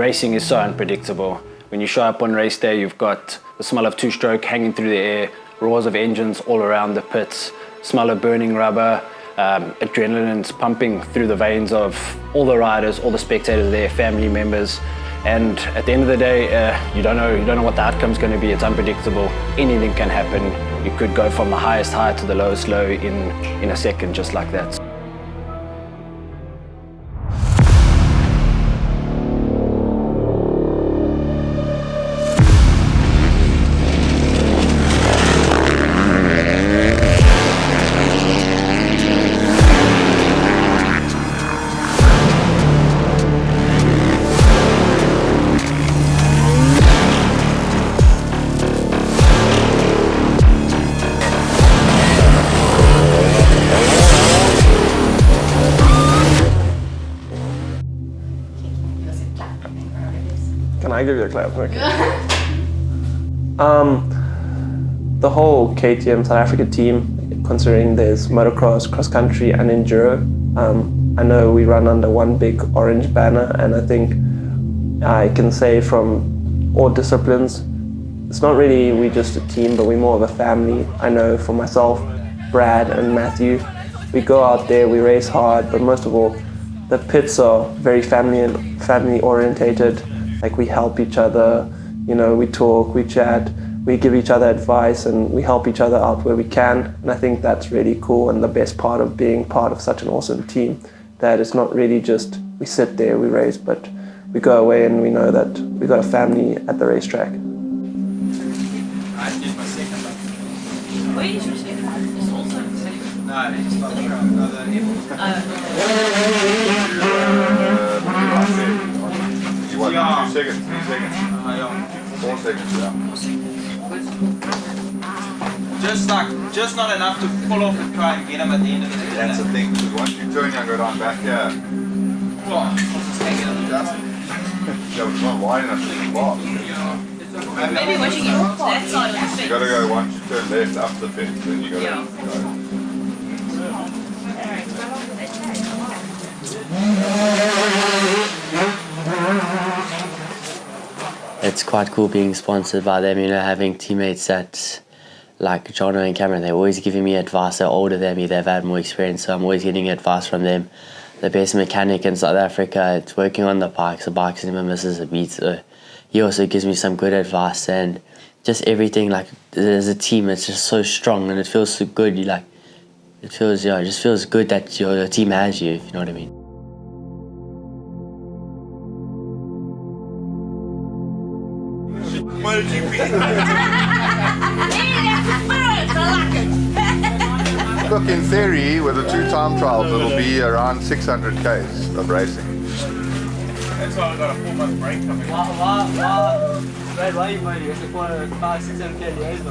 racing is so unpredictable. When you show up on race day, you've got the smell of two-stroke hanging through the air, roars of engines all around the pits, smell of burning rubber, adrenaline's pumping through the veins of all the riders, all the spectators there, family members. And at the end of the day, you don't know what the outcome's going to be. It's unpredictable. Anything can happen. You could go from the highest high to the lowest low in a second, just like that. Can I give you a clap? Okay. The whole KTM South Africa team, considering there's motocross, cross country and enduro, I know we run under one big orange banner, and I think I can say from all disciplines, it's not really we just a team, but we're more of a family. I know for myself, Brad and Matthew, we go out there, we race hard, but most of all, the pits are very family orientated. Like we help each other, you know, we talk, we chat, we give each other advice, and we help each other out where we can. And I think that's really cool, and the best part of being part of such an awesome team, that it's not really just we sit there, we race, but we go away and we know that we got a family at the racetrack. I did my second lap. Where is your second lap? It's also the second. No, it's not sure. Another You want Yeah. 2 seconds, 3 seconds, 4 seconds, Just not enough to pull off and try and get him at the end of the day. That's the thing, because once you turn and go down back here, Well, just hang it on the dust. yeah, it's not wide enough to the bar. Maybe watching it that side of the fence. You gotta go once you turn left up the fence, then you gotta go. It's quite cool being sponsored by them, you know, having teammates that, like Jono and Cameron, they're always giving me advice. They're older than me, they've had more experience, so I'm always getting advice from them. The best mechanic in South Africa, it's working on the bikes never misses a beat. So he also gives me some good advice, and just everything, like as a team, it's just so strong and it feels so good. It just feels good that your team has you, if you know what I mean. What did you pick? Look, in theory, with the 2 time trials, it'll be around 600 Ks of racing. That's why I got a 4-month break coming. Why you made it? For 500-600 kLs,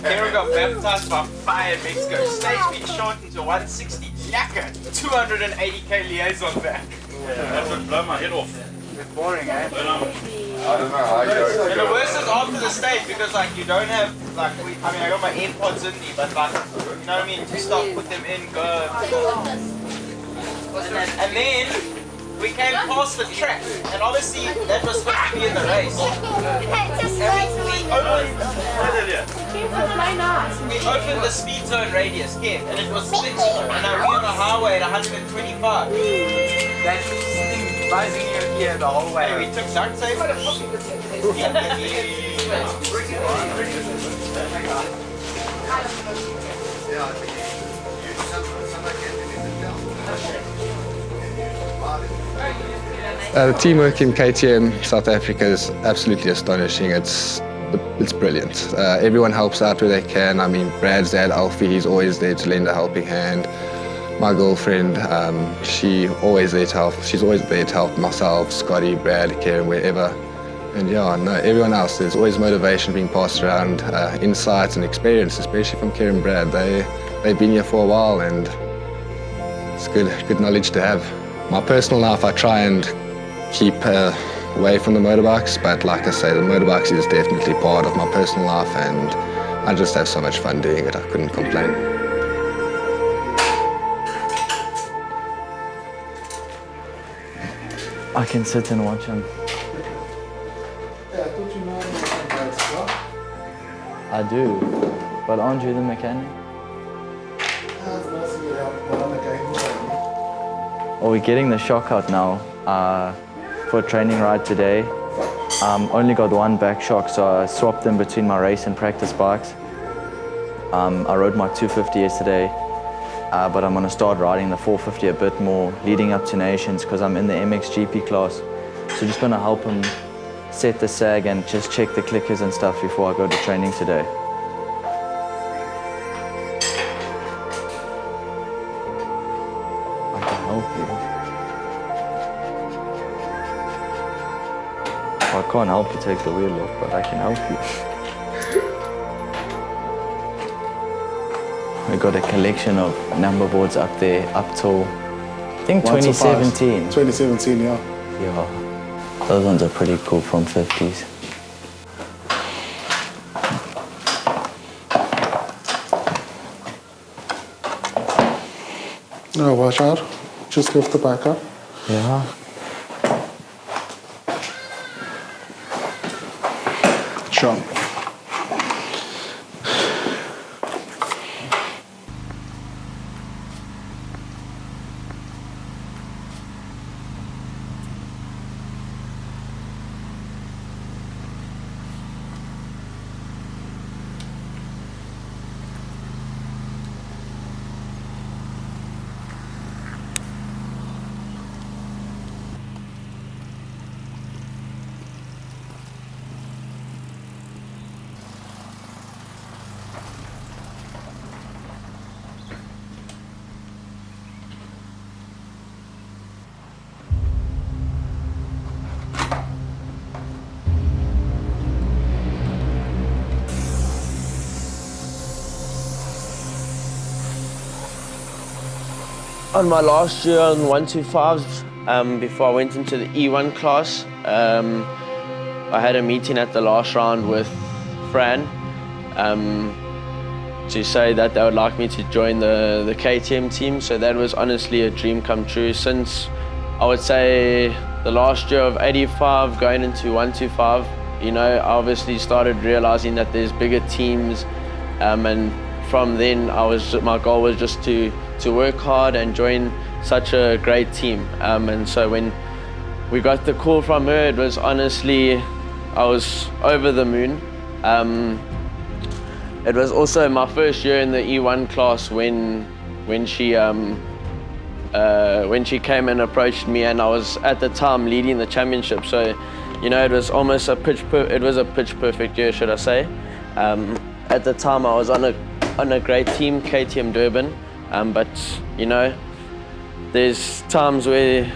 Karen got baptized by fire in Mexico. Stage speed shortened to 160. Lekker! 280k liaison back. That would blow my head off. It's boring, eh? I don't know how you go. And the worst is after the stage, because like you don't have like I got my AirPods in me, but like you know what I mean, to stop, put them in, go. And then we came past the track, and obviously that was supposed to be in the race. We opened the speed zone radius, and it was splitting, and now we're on a highway at 125. That's sitting buzzing in your ear the whole way. Hey, we took duct tape. The teamwork in KTM South Africa is absolutely astonishing. It's brilliant. Everyone helps out where they can. I mean, Brad's dad, Alfie, he's always there to lend a helping hand. My girlfriend, she's always there to help myself, Scotty, Brad, Karen, wherever. And yeah, no, everyone else, there's always motivation being passed around, insights and experience, especially from Karen and Brad. They've been here for a while, and it's good knowledge to have. My personal life, I try and keep away from the motorbikes, but like I say, the motorbikes is definitely part of my personal life, and I just have so much fun doing it. I couldn't complain. I can sit and watch him. Yeah, I thought you know about stuff. I do, but aren't you the mechanic? That's nice to get help, but I'm okay. Well, we're getting the shock out now for a training ride today. Only got one back shock, so I swapped them between my race and practice bikes. I rode my 250 yesterday, but I'm going to start riding the 450 a bit more leading up to Nations because I'm in the MXGP class. So just going to help him set the sag and just check the clickers and stuff before I go to training today. I can help you. Well, I can't help you take the wheel off, but I can help you. We got a collection of number boards up there, up till, I think 2017. 2017, yeah. Yeah, those ones are pretty cool from 50s. No, watch out. Just lift the bike up. Yeah. Sure. On my last year on 125s, before I went into the E1 class, I had a meeting at the last round with Fran to say that they would like me to join the KTM team. So that was honestly a dream come true. Since I would say the last year of 85 going into 125, you know, I obviously started realizing that there's bigger teams, and from then my goal was just to work hard and join such a great team. And so when we got the call from her, it was honestly, I was over the moon. It was also my first year in the E1 class when she came and approached me, and I was at the time leading the championship. So, you know, it was almost a pitch perfect year, should I say. At the time, I was on a great team, KTM Durban. But you know, there's times where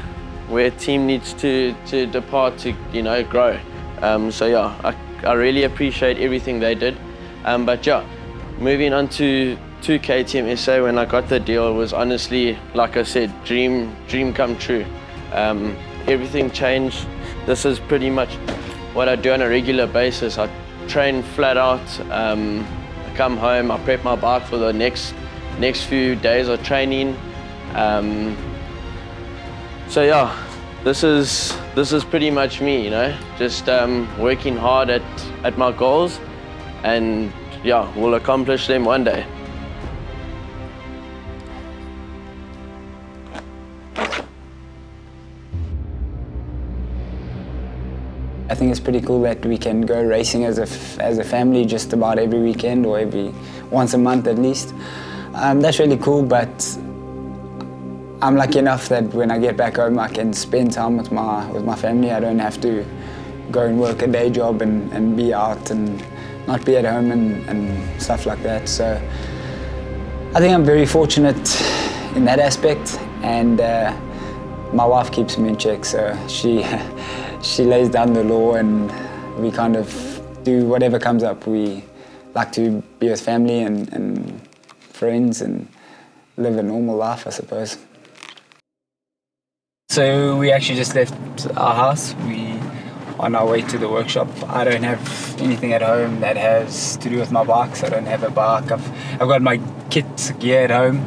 a team needs to depart to, you know, grow. So yeah, I really appreciate everything they did. But yeah, moving on to KTM SA, when I got the deal, it was honestly, like I said, dream come true. Everything changed. This is pretty much what I do on a regular basis. I train flat out. I come home, I prep my bike for the next few days of training. So yeah, this is pretty much me, you know, just working hard at my goals, and yeah, we'll accomplish them one day. I think it's pretty cool that we can go racing as a family just about every weekend, or once a month at least. That's really cool, but I'm lucky enough that when I get back home I can spend time with my family. I don't have to go and work a day job and be out and not be at home and stuff like that. So I think I'm very fortunate in that aspect, and my wife keeps me in check, so she lays down the law, and we kind of do whatever comes up. We like to be with family and friends and live a normal life, I suppose. So we actually just left our house. We on our way to the workshop. I don't have anything at home that has to do with my bikes. I don't have a bike. I've got my kit gear at home,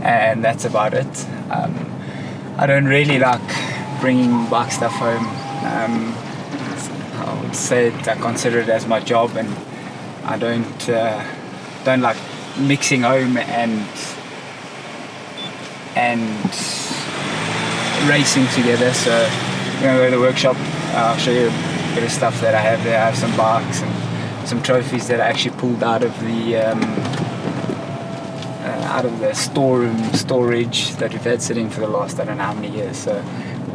and that's about it. I don't really bringing bike stuff home. I would say I consider it as my job, and I don't like mixing home and racing together. So we're gonna go to the workshop. I'll show you a bit of stuff that I have there. I have some bikes and some trophies that I actually pulled out of the storage that we've had sitting for the last I don't know how many years. So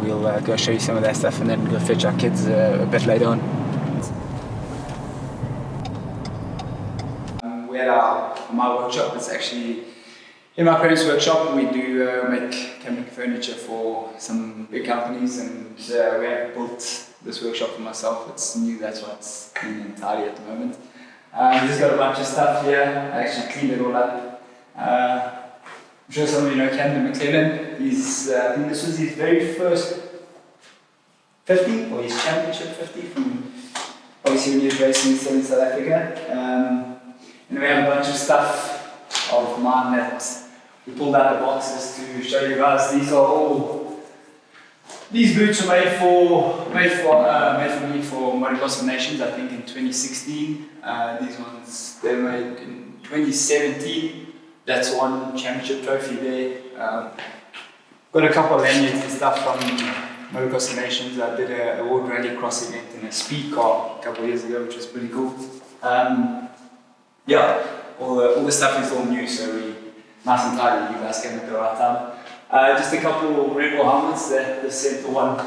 we'll go show you some of that stuff and then go fetch our kids a bit later on. We're at my workshop. It's actually in my parents' workshop. We do make camping furniture for some big companies, and we have built this workshop for myself. It's new, that's why it's clean and tidy at the moment. We've just got a bunch of stuff here. I actually cleaned it all up. I'm sure some of you know Camden McLennan. I think this was his very first 50, or his championship 50 from obviously when he was racing still in South Africa. And we have a bunch of stuff of mine that we pulled out the boxes to show you guys. These boots are made for me for Motocross of Nations, I think in 2016. These ones they were made in 2017. That's one championship trophy there. Got a couple of lanyards and stuff from Motocross of Nations. I did a World Rally Cross event in a speed car a couple of years ago, which was pretty cool. Yeah, all the stuff is all new, so we nice and tidy. You guys came at the right time. Just a couple of Red Bull helmets. The center one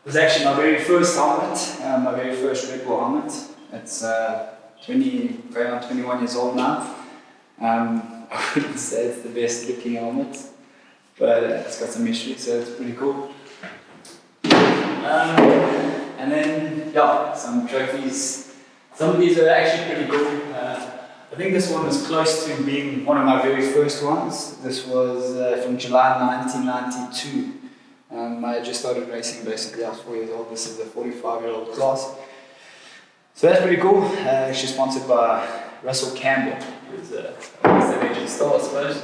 was actually my very first helmet, my very first Red Bull helmet. It's going on 21 years old now. I wouldn't say it's the best looking helmet, but it's got some history, so it's pretty cool. And then, yeah, some trophies. Some of these are actually pretty cool. I think this one was close to being one of my very first ones. This was from July 1992. I just started racing basically. I was 4 years old. This is a 45-year-old class. So that's pretty cool. Actually sponsored by Russell Campbell, who's a legend star, I suppose.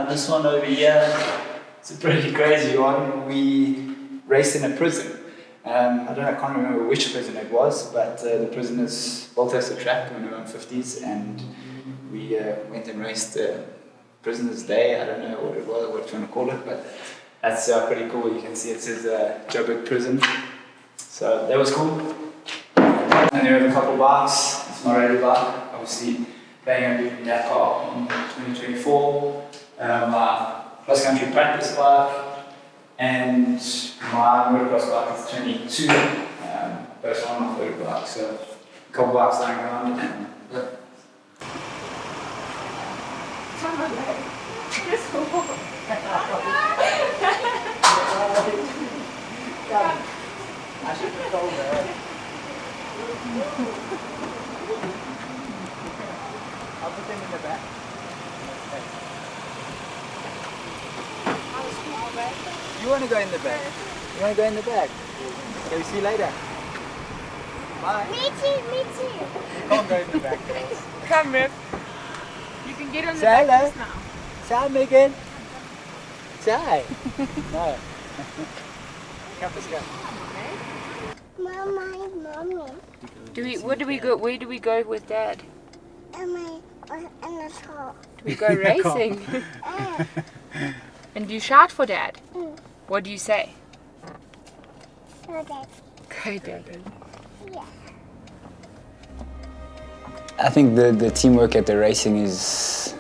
This one over here, it's a pretty crazy one. We raced in a prison. I can't remember which prison it was, but the prisoners built us a track when we were in 50s, and we went and raced Prisoner's Day. I don't know what it was, what you want to call it, but that's pretty cool. You can see it says Joburg Prison. So that was cool. And there are a couple of bikes. It's my radio bike, obviously playing on Dakar in 2024. My cross country practice bike. And my motocross bike is 22, both on my photo bike, so a couple bikes lying around. And, yeah. I should have told her. I'll put them in the back. You want to go in the back? You want to go in the back? Okay, see you later. Bye. Me too. You can't go in the back. Come, Rip. You can get on the Say back hello. now. Say hi, Megan. Say hi. No. Come, let's go. Mommy. Where do we go with Dad? In the car. Do we go racing? And do you shout for Dad? What do you say? So Dad. Go, Dad. Yeah. I think the teamwork at the racing is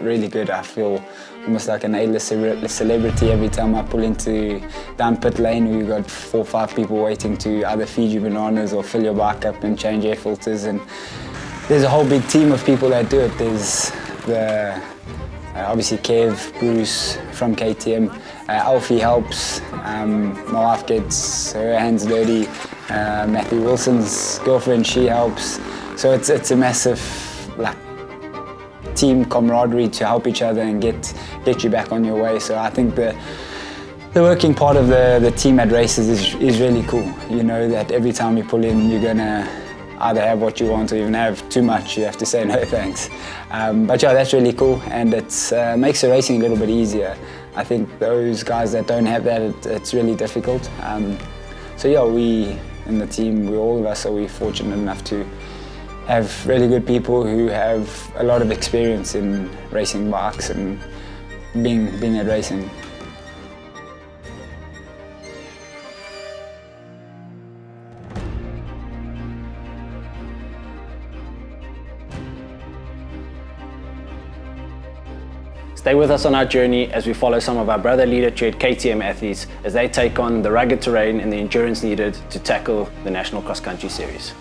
really good. I feel almost like an A-list celebrity every time I pull into down pit lane. We've got 4 or 5 people waiting to either feed you bananas or fill your bike up and change air filters. And there's a whole big team of people that do it. There's obviously Kev, Bruce from KTM, Alfie helps, my wife gets her hands dirty, Matthew Wilson's girlfriend, she helps. So it's a massive team camaraderie to help each other and get you back on your way. So I think the working part of the team at races is really cool. You know that every time you pull in, you're gonna either have what you want or even have too much. You have to say no thanks. But yeah, that's really cool, and it makes the racing a little bit easier. I think those guys that don't have that, it's really difficult. So yeah, we in the team, all of us are fortunate enough to have really good people who have a lot of experience in racing bikes and being at racing. Stay with us on our journey as we follow some of our brother leader tread KTM athletes as they take on the rugged terrain and the endurance needed to tackle the National Cross Country Series.